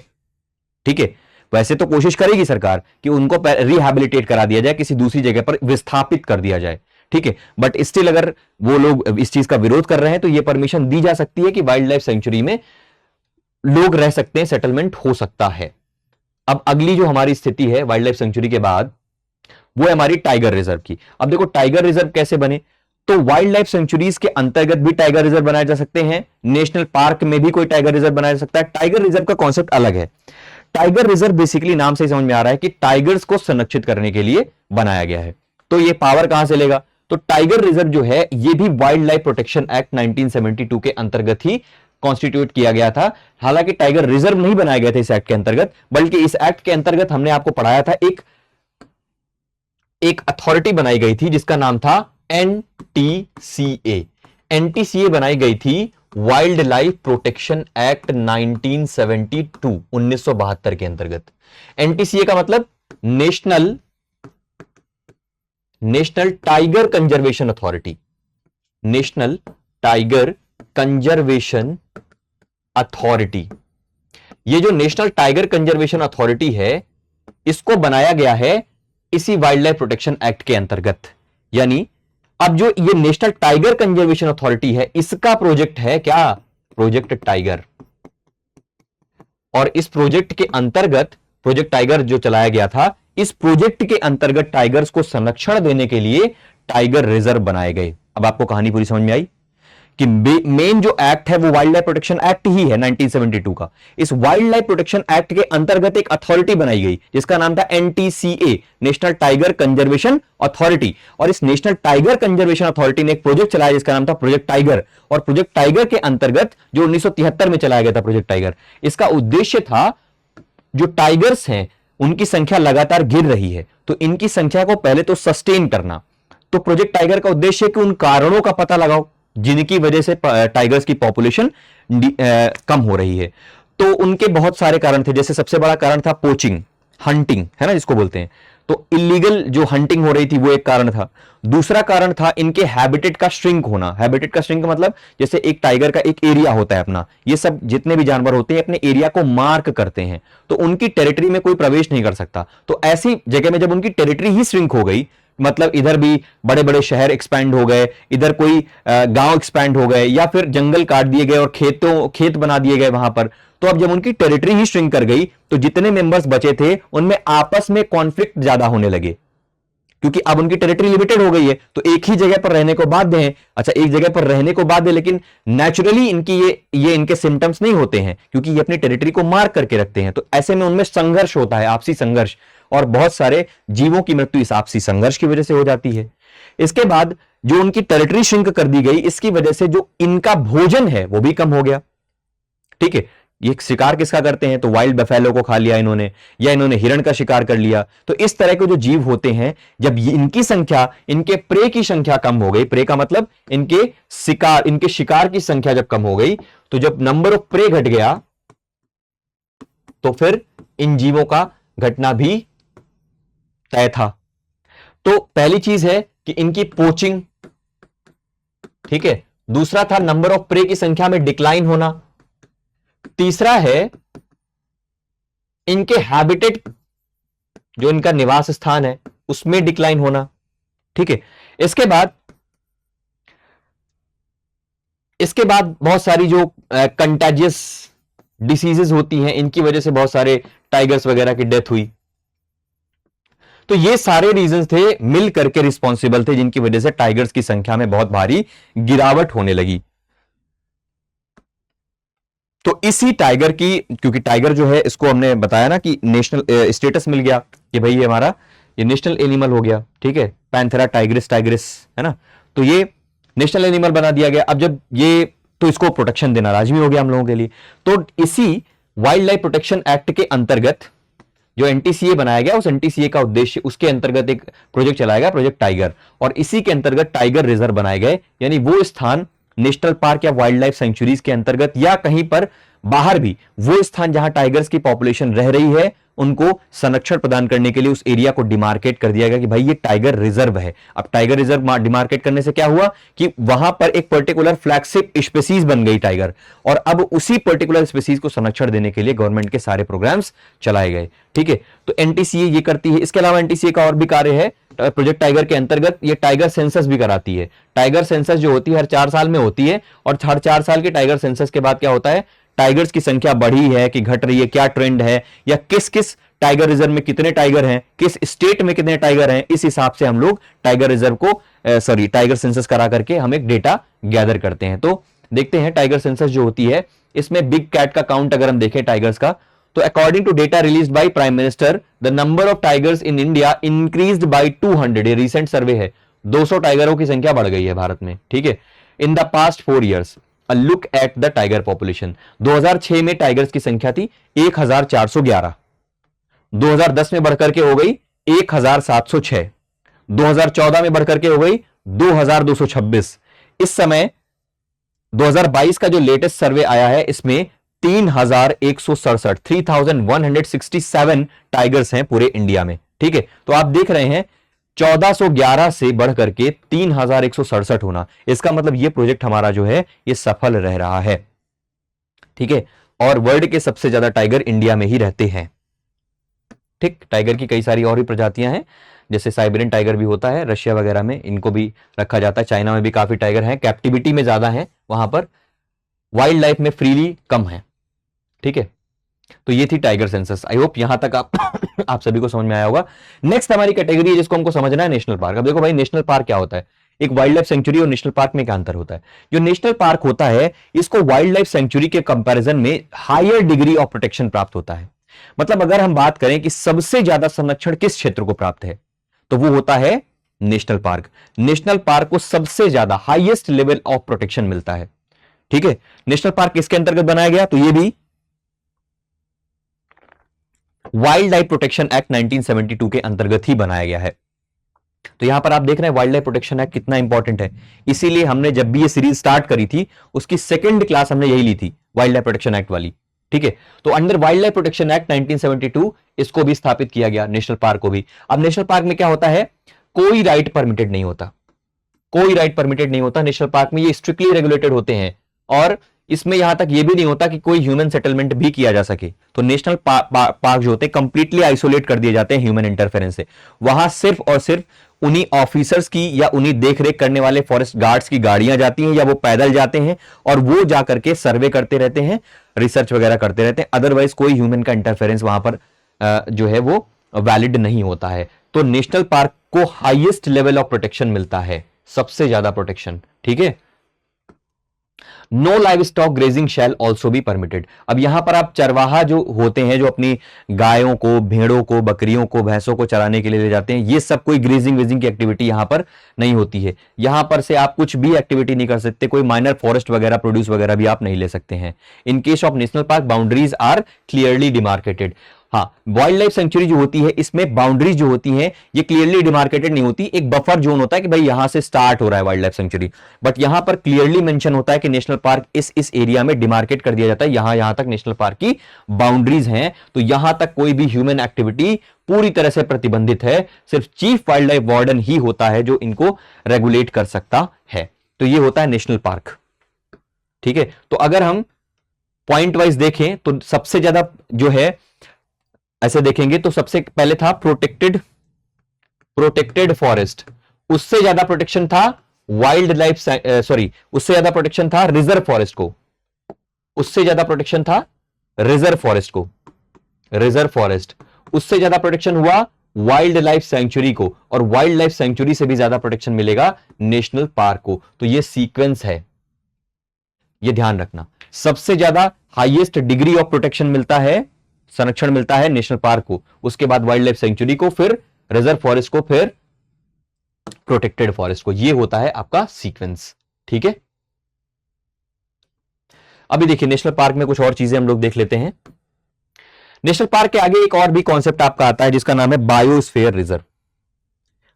ठीक है। वैसे तो कोशिश करेगी सरकार कि उनको रिहैबिलिटेट करा दिया जाए, किसी दूसरी जगह पर विस्थापित कर दिया जाए, ठीक है, बट स्टिल अगर वो लोग इस चीज का विरोध कर रहे हैं तो ये परमिशन दी जा सकती है कि वाइल्ड लाइफ सेंचुरी में लोग रह सकते हैं, सेटलमेंट हो सकता है। अब अगली जो हमारी स्थिति है वाइल्ड लाइफ सेंचुरी के बाद, वो है हमारी टाइगर रिजर्व की। अब देखो टाइगर रिजर्व कैसे बने, तो वाइल्ड लाइफ सेंचुरीज के अंतर्गत भी टाइगर रिजर्व बनाए जा सकते हैं, नेशनल पार्क में भी कोई टाइगर रिजर्व बनाया जा सकता है। टाइगर रिजर्व का कॉन्सेप्ट अलग है। टाइगर रिजर्व बेसिकली नाम से ही समझ में आ रहा है कि टाइगर्स को संरक्षित करने के लिए बनाया गया है। तो ये पावर कहां से लेगा, तो टाइगर रिजर्व जो है ये भी वाइल्ड लाइफ प्रोटेक्शन एक्ट 1972 के अंतर्गत ही कॉन्स्टिट्यूट किया गया था। हालांकि टाइगर रिजर्व नहीं बनाया गया था इस एक्ट के अंतर्गत, बल्कि इस एक्ट के अंतर्गत हमने आपको पढ़ाया था एक अथॉरिटी बनाई गई थी जिसका नाम था एनटीसीए। एनटीसीए बनाई गई थी वाइल्ड लाइफ प्रोटेक्शन एक्ट 1972 1972 के अंतर्गत। एनटीसीए का मतलब national tiger conservation authority. National tiger conservation authority, ये जो नेशनल टाइगर कंजर्वेशन अथॉरिटी है इसको बनाया गया है इसी वाइल्ड लाइफ प्रोटेक्शन एक्ट के अंतर्गत। यानी अब जो ये नेशनल टाइगर कंजर्वेशन अथॉरिटी है इसका प्रोजेक्ट है क्या, प्रोजेक्ट टाइगर। और इस प्रोजेक्ट के अंतर्गत, प्रोजेक्ट टाइगर जो चलाया गया था, इस प्रोजेक्ट के अंतर्गत टाइगर्स को संरक्षण देने के लिए टाइगर रिजर्व बनाए गए। अब आपको कहानी पूरी समझ में आई कि मेन जो एक्ट है वो वाइल्ड लाइफ प्रोटेक्शन एक्ट ही है 1972 का। इस वाइल्ड लाइफ प्रोटेक्शन एक्ट के अंतर्गत एक अथॉरिटी बनाई गई जिसका नाम था NTCA, national tiger conservation authority. और इस नेशनल टाइगर कंजर्वेशन अथॉरिटी ने एक प्रोजेक्ट चलाया जिसका नाम था प्रोजेक्ट टाइगर। और प्रोजेक्ट टाइगर के अंतर्गत जो 1973 में चलाया गया था प्रोजेक्ट टाइगर, इसका उद्देश्य था जो टाइगर्स हैं उनकी संख्या लगातार गिर रही है, तो इनकी संख्या को पहले तो सस्टेन करना। तो प्रोजेक्ट टाइगर का उद्देश्य है कि उन कारणों का पता लगाओ जिनकी वजह से टाइगर्स की पॉपुलेशन कम हो रही है। तो उनके बहुत सारे कारण थे, जैसे सबसे बड़ा कारण था पोचिंग, हंटिंग है ना जिसको बोलते हैं। तो इलीगल जो हंटिंग हो रही थी वो एक कारण था। दूसरा कारण था इनके हैबिटेट का श्रिंक होना। हैबिटेट का श्रिंक मतलब जैसे एक टाइगर का एक एरिया होता है अपना, ये सब जितने भी जानवर होते हैं अपने एरिया को मार्क करते हैं, तो उनकी टेरिटरी में कोई प्रवेश नहीं कर सकता। तो ऐसी जगह में जब उनकी टेरिटरी ही श्रिंक हो गई, मतलब इधर भी बड़े बड़े शहर एक्सपैंड हो गए, इधर कोई गांव एक्सपैंड हो गए, या फिर जंगल काट दिए गए और खेत बना दिए गए वहां पर, तो अब जब उनकी टेरिटरी ही श्रिंक कर गई तो जितने मेंबर्स बचे थे उनमें आपस में कॉन्फ्लिक्ट ज्यादा होने लगे, क्योंकि अब उनकी टेरिटरी लिमिटेड हो गई है तो एक ही जगह पर रहने को बाध्य हैं। अच्छा, एक जगह पर रहने को बाध्य, लेकिन नेचुरली इनकी ये इनके सिम्टम्स नहीं होते हैं क्योंकि ये अपनी टेरिटरी को मार्क करके रखते हैं। तो ऐसे में उनमें संघर्ष होता है, आपसी संघर्ष, और बहुत सारे जीवों की मृत्यु इस आपसी संघर्ष की वजह से हो जाती है। इसके बाद जो उनकी टेरिटरी श्रिंक कर दी गई, इसकी वजह से जो इनका भोजन है वो भी कम हो गया। ठीक है, ये शिकार किसका करते हैं, तो वाइल्ड बफेलो को खा लिया इन्होंने, या इन्होंने हिरण का शिकार कर लिया। तो इस तरह के जो जीव होते हैं, जब इनकी संख्या, इनके प्रे की संख्या कम हो गई, प्रे का मतलब इनके शिकार की संख्या जब कम हो गई, तो जब नंबर ऑफ प्रे घट गया तो फिर इन जीवों का घटना भी तय था। तो पहली चीज है कि इनकी पोचिंग, ठीक है। दूसरा था नंबर ऑफ प्रे की संख्या में डिक्लाइन होना। तीसरा है इनके हैबिटेट, जो इनका निवास स्थान है उसमें डिक्लाइन होना। ठीक है, इसके बाद बहुत सारी जो कंटेजियस डिसीजेस होती हैं, इनकी वजह से बहुत सारे टाइगर्स वगैरह की डेथ हुई। तो ये सारे रीजंस थे, मिल करके रिस्पॉन्सिबल थे, जिनकी वजह से टाइगर्स की संख्या में बहुत भारी गिरावट होने लगी। तो इसी टाइगर की, क्योंकि टाइगर जो है इसको हमने बताया ना कि नेशनल स्टेटस मिल गया कि भाई ये हमारा ये नेशनल एनिमल हो गया। ठीक है, पैंथेरा टाइग्रिस है ना, तो ये नेशनल एनिमल बना दिया गया। अब जब ये, तो इसको प्रोटेक्शन देना लाजमी हो गया हम लोगों के लिए। तो इसी वाइल्ड लाइफ प्रोटेक्शन एक्ट के अंतर्गत जो एनटीसीए बनाया गया, उस एनटीसीए का उद्देश्य, उसके अंतर्गत एक प्रोजेक्ट चलाया गया, प्रोजेक्ट टाइगर, और इसी के अंतर्गत टाइगर रिजर्व बनाए गए। यानी वो स्थान नेशनल पार्क या वाइल्ड लाइफ सेंचुरीज के अंतर्गत या कहीं पर बाहर भी वो स्थान जहां टाइगर्स की पॉपुलेशन रह रही है उनको संरक्षण प्रदान करने के लिए उस एरिया को डिमार्केट कर दिया गया कि भाई ये टाइगर रिजर्व है। अब टाइगर रिजर्व डिमार्केट करने से क्या हुआ कि वहां पर एक पर्टिकुलर फ्लैगशिप स्पीसीज बन गई टाइगर, और अब उसी पर्टिकुलर स्पीसीज को संरक्षण देने के लिए गवर्नमेंट के सारे प्रोग्राम्स चलाए गए। ठीक है, तो एनटीसीए ये करती है। इसके अलावा एनटीसीए का और भी कार्य है, प्रोजेक्ट टाइगर के अंतर्गत ये टाइगर सेंसस भी कराती है। टाइगर सेंसस जो होती है हर 4 साल में होती है, और हर 4 साल के टाइगर सेंसस के बाद क्या होता है, टाइगर्स की संख्या बढ़ी है कि घट रही है, क्या ट्रेंड है, या किस किस टाइगर रिजर्व में कितने टाइगर हैं, किस स्टेट में कितने टाइगर हैं, इस हिसाब से हम लोग टाइगर रिजर्व को टाइगर सेंसस करा करके हम एक डेटा गैदर करते हैं। तो देखते हैं टाइगर सेंसस जो होती है इसमें बिग कैट का काउंट अगर हम देखें टाइगर्स का, तो according to data release by prime minister the number of tigers in India increased by 200। ये रिसेंट सर्वे है, 200 टाइगरों की संख्या बढ़ गई है भारत में। ठीक है, in the past 4 years a look at the tiger population. 2006 में टाइगर्स की संख्या थी 1411, 2010 में बढ़कर के हो गई 1706, 2014 में बढ़कर के हो गई 2226। इस समय 2022 का जो लेटेस्ट सर्वे आया है इसमें 3167 3167 टाइगर्स हैं पूरे इंडिया में। ठीक है, तो आप देख रहे हैं 1411 से बढ़कर के 3167 होना, इसका मतलब ये प्रोजेक्ट हमारा जो है ये सफल रह रहा है। ठीक है, और वर्ल्ड के सबसे ज्यादा टाइगर इंडिया में ही रहते हैं। ठीक, टाइगर की कई सारी और भी प्रजातियां हैं, जैसे साइबेरियन टाइगर भी होता है, रशिया वगैरह में इनको भी रखा जाता है, चाइना में भी काफी टाइगर हैं, कैप्टिविटी में ज्यादा हैं, वहां पर वाइल्ड लाइफ में फ्रीली कम है। ठीक है, तो ये थी टाइगर सेंसस। आई होप यहां तक आप सभी को समझ में आया होगा। नेक्स्ट हमारी कैटेगरी है जिसको हमको समझना है, नेशनल पार्क। अब देखो भाई, नेशनल पार्क क्या होता है, एक वाइल्ड लाइफ सेंचुरी और नेशनल पार्क में क्या अंतर होता है। जो नेशनल पार्क होता है इसको वाइल्ड लाइफ सेंचुरी के कंपैरिजन में हायर डिग्री ऑफ प्रोटेक्शन प्राप्त होता है। मतलब अगर हम बात करें कि सबसे ज्यादा संरक्षण किस क्षेत्र को प्राप्त है, तो वो होता है नेशनल पार्क। नेशनल पार्क को सबसे ज्यादा हाईएस्ट लेवल ऑफ प्रोटेक्शन मिलता है। ठीक है, नेशनल पार्क किसके अंतर्गत बनाया गया, तो ये भी वाइल्ड लाइफ प्रोटेक्शन एक्ट 1972 के अंतर्गत ही बनाया गया है। तो यहां पर आप देख रहे हैं वाइल्ड लाइफ प्रोटेक्शन एक्ट कितना इंपॉर्टेंट है। इसीलिए हमने जब भी ये सीरीज स्टार्ट करी थी उसकी सेकंड क्लास हमने यही ली थी, वाइल्ड लाइफ प्रोटेक्शन एक्ट वाली। ठीक है, तो under wildlife protection act 1972 इसको भी स्थापित किया गया, नेशनल पार्क को भी। अब नेशनल पार्क में क्या होता है, कोई राइट परमिटेड नहीं होता, कोई राइट परमिटेड नहीं होता नेशनल पार्क में, ये स्ट्रिक्टली रेगुलेटेड होते हैं, और इसमें यहां तक ये भी नहीं होता कि कोई ह्यूमन सेटलमेंट भी किया जा सके। तो नेशनल पार्क जो होते हैं कंप्लीटली आइसोलेट कर दिए जाते हैं ह्यूमन इंटरफेरेंस से। वहां सिर्फ और सिर्फ उन्हीं ऑफिसर्स की या उन्हीं देखरेख करने वाले फॉरेस्ट गार्ड्स की गाड़ियां जाती हैं, या वो पैदल जाते हैं और वो जाकर के सर्वे करते रहते हैं, रिसर्च वगैरह करते रहते हैं। अदरवाइज कोई ह्यूमन का इंटरफेरेंस वहां पर जो है वो वैलिड नहीं होता है। तो नेशनल पार्क को हाईएस्ट लेवल ऑफ प्रोटेक्शन मिलता है, सबसे ज्यादा प्रोटेक्शन। ठीक है, no livestock grazing shall also be permitted. अब यहां पर आप चरवाहा जो होते हैं, जो अपनी गायों को, भेड़ों को, बकरियों को, भैंसों को चराने के लिए ले जाते हैं, ये सब कोई ग्रेजिंग वेजिंग की एक्टिविटी यहां पर नहीं होती है। यहां पर से आप कुछ भी एक्टिविटी नहीं कर सकते, कोई माइनर फॉरेस्ट वगैरह, प्रोड्यूस वगैरह भी आप नहीं ले सकते हैं। In case of national park boundaries are clearly demarcated. हाँ, वाइल्ड लाइफ सेंचुरी जो होती है इसमें बाउंड्रीज जो होती हैं ये क्लियरली डिमार्केटेड नहीं होती। एक बफर जोन होता है कि भाई यहां से स्टार्ट हो रहा है वाइल्ड लाइफ सेंचुरी, बट यहां पर क्लियरली मेंशन होता है कि नेशनल पार्क इस एरिया में डिमार्केट कर दिया जाता है, यहां तक नेशनल पार्क की बाउंड्रीज हैं, तो यहां तक कोई भी ह्यूमन एक्टिविटी पूरी तरह से प्रतिबंधित है। सिर्फ चीफ वाइल्ड लाइफ वार्डन ही होता है जो इनको रेगुलेट कर सकता है। तो ये होता है नेशनल पार्क। ठीक है, तो अगर हम पॉइंट वाइज देखें तो सबसे ज्यादा जो है ऐसे देखेंगे तो सबसे पहले था प्रोटेक्टेड फॉरेस्ट, उससे ज्यादा प्रोटेक्शन था वाइल्ड लाइफ उससे ज्यादा प्रोटेक्शन था रिजर्व फॉरेस्ट को, उससे ज्यादा प्रोटेक्शन था रिजर्व फॉरेस्ट, उससे ज्यादा प्रोटेक्शन हुआ वाइल्ड लाइफ सेंचुरी को, और वाइल्ड लाइफ सेंचुरी से भी ज्यादा प्रोटेक्शन मिलेगा नेशनल पार्क को। तो ये सीक्वेंस है, ये ध्यान रखना। सबसे ज्यादा हाईएस्ट डिग्री ऑफ प्रोटेक्शन मिलता है, संरक्षण मिलता है नेशनल पार्क को, उसके बाद वाइल्ड लाइफ सेंचुरी को, फिर रिजर्व फॉरेस्ट को, फिर प्रोटेक्टेड फॉरेस्ट को। यह होता है आपका सीक्वेंस। ठीक है, अभी देखिए नेशनल पार्क में कुछ और चीजें हम लोग देख लेते हैं। नेशनल पार्क के आगे एक और भी कॉन्सेप्ट आपका आता है जिसका नाम है biosphere reserve.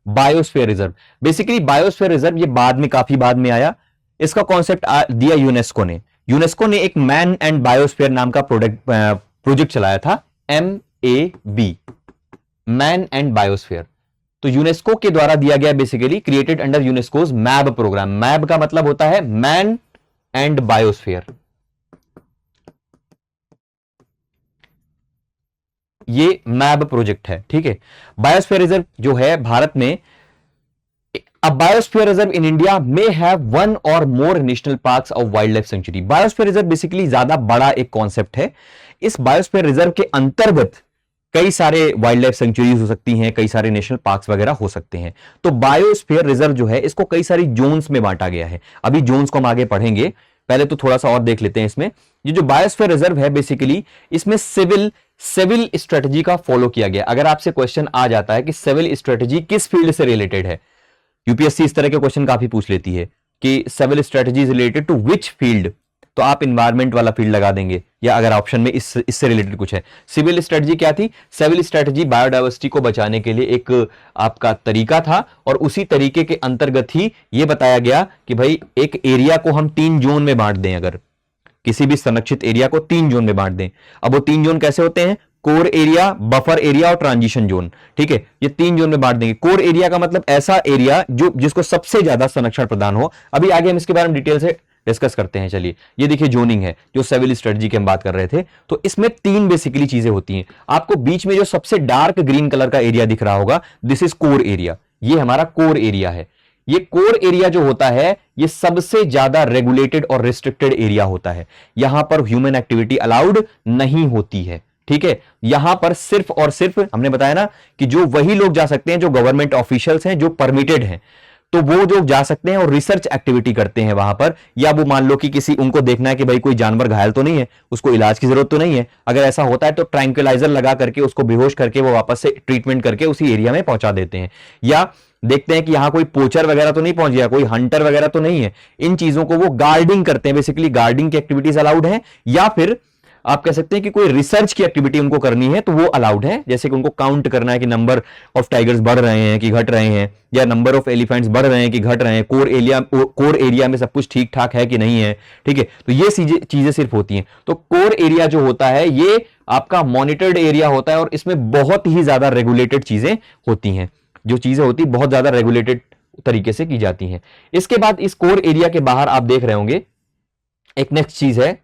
Biosphere reserve basically, biosphere reserve ये बाद में, काफी बाद में आया। इसका कॉन्सेप्ट दिया यूनेस्को ने यूनेस्को ने एक मैन एंड बायोस्फीयर नाम का प्रोजेक्ट चलाया था, MAB, मैन एंड बायोस्फीयर। तो यूनेस्को के द्वारा दिया गया, बेसिकली क्रिएटेड अंडर यूनेस्कोज मैब प्रोग्राम। मैब का मतलब होता है मैन एंड बायोस्फीयर। ये मैब प्रोजेक्ट है, ठीक है। बायोस्फीयर रिजर्व जो है भारत में, A biosphere reserve in India may have one or more national parks of wildlife sanctuary। Biosphere reserve basically ज्यादा बड़ा एक कॉन्सेप्ट है। इस बायोस्फीयर रिजर्व के अंतर्गत कई सारे वाइल्ड लाइफ सेंचुरीज हो सकती हैं, कई सारे नेशनल पार्क्स वगैरह हो सकते हैं। तो बायोस्फीयर रिजर्व जो है इसको कई सारी जोन्स में बांटा गया है। अभी जोन्स को हम आगे पढ़ेंगे, पहले तो थोड़ा सा और देख लेते हैं इसमें। ये जो बायोस्फीयर रिजर्व है बेसिकली इसमें सिविल स्ट्रेटजी का फॉलो किया गया। अगर आपसे क्वेश्चन आ जाता है कि सिविल स्ट्रेटजी किस फील्ड से रिलेटेड है, यूपीएससी इस तरह के क्वेश्चन काफी पूछ लेती है कि civil strategy is related to which field, तो आप इन्वायरमेंट वाला फील्ड लगा देंगे, या अगर ऑप्शन में इससे रिलेटेड कुछ है। सिविल स्ट्रेटजी क्या थी? सिविल स्ट्रेटजी बायोडायवर्सिटी को बचाने के लिए एक आपका तरीका था, और उसी तरीके के अंतर्गत ही यह बताया गया कि भाई एक एरिया को हम 3 जोन में बांट दें, अगर किसी भी संरक्षित एरिया को 3 जोन में बांट दें। अब वो 3 जोन कैसे होते हैं? कोर एरिया, बफर एरिया और ट्रांजिशन जोन, ठीक है। ये 3 जोन में बांट देंगे। कोर एरिया का मतलब ऐसा एरिया जो जिसको सबसे ज्यादा संरक्षण प्रदान हो। अभी आगे हम इसके बारे में डिटेल से डिस्कस करते हैं। चलिए, ये देखिए जोनिंग है जो सिविल स्ट्रेटजी की हम बात कर रहे थे। तो इसमें 3 बेसिकली चीजें होती हैं। आपको बीच में जो सबसे डार्क ग्रीन कलर का एरिया दिख रहा होगा, दिस इज कोर एरिया। ये हमारा कोर एरिया है। ये कोर एरिया जो होता है ये सबसे ज्यादा रेगुलेटेड और रिस्ट्रिक्टेड एरिया होता है। यहां पर ह्यूमन एक्टिविटी अलाउड नहीं होती है, ठीक है। यहां पर सिर्फ और सिर्फ हमने बताया ना कि जो वही लोग जा सकते हैं जो गवर्नमेंट ऑफिशियल्स हैं, जो परमिटेड हैं, तो वो जो जा सकते हैं और रिसर्च एक्टिविटी करते हैं वहां पर। या वो मान लो कि किसी उनको देखना है कि भाई कोई जानवर घायल तो नहीं है, उसको इलाज की जरूरत तो नहीं है। अगर ऐसा होता है तो ट्रैंक्विलाइजर लगा करके उसको बेहोश करके वो वापस से ट्रीटमेंट करके उसी एरिया में पहुंचा देते हैं। या देखते हैं कि यहां कोई पोचर वगैरह तो नहीं पहुंच गया, कोई हंटर वगैरह तो नहीं है। इन चीजों को वो गार्डिंग करते हैं, बेसिकली गार्डिंग की एक्टिविटीज अलाउड है। या फिर आप कह सकते हैं कि कोई रिसर्च की एक्टिविटी उनको करनी है तो वो अलाउड है। जैसे कि उनको काउंट करना है कि नंबर ऑफ टाइगर्स बढ़ रहे हैं कि घट रहे हैं, या नंबर ऑफ एलिफेंट्स बढ़ रहे हैं कि घट रहे हैं, कोर एरिया में सब कुछ ठीक ठाक है कि नहीं है, ठीक है। तो ये चीजें सिर्फ होती हैं। तो कोर एरिया जो होता है ये आपका मॉनिटर्ड एरिया होता है, और इसमें बहुत ही ज्यादा रेगुलेटेड चीजें होती हैं। जो चीजें होती बहुत ज्यादा रेगुलेटेड तरीके से की जाती हैं। इसके बाद इस कोर एरिया के बाहर आप देख रहे होंगे एक नेक्स्ट चीज है